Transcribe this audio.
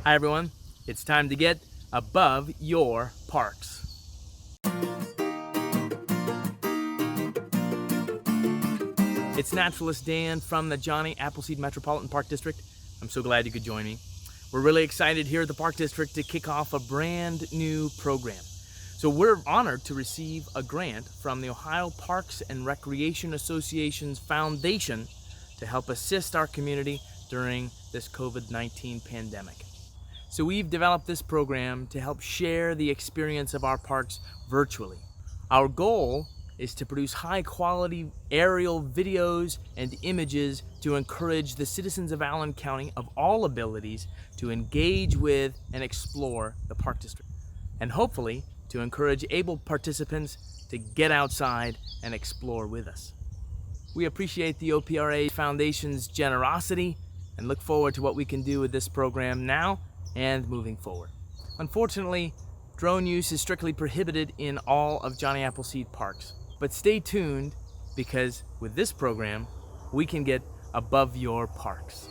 Hi everyone, it's time to get above your parks. It's Naturalist Dan from the Johnny Appleseed Metropolitan Park District. I'm so glad you could join me. We're really excited here at the Park District to kick off a brand new program. So we're honored to receive a grant from the Ohio Parks and Recreation Association's Foundation to help assist our community during this COVID-19 pandemic. So we've developed this program to help share the experience of our parks virtually. Our goal is to produce high-quality aerial videos and images to encourage the citizens of Allen County of all abilities to engage with and explore the Park District, and hopefully to encourage able participants to get outside and explore with us. We appreciate the OPRA Foundation's generosity and look forward to what we can do with this program now and moving forward. Unfortunately, drone use is strictly prohibited in all of Johnny Appleseed parks. But stay tuned, because with this program, we can get above your parks.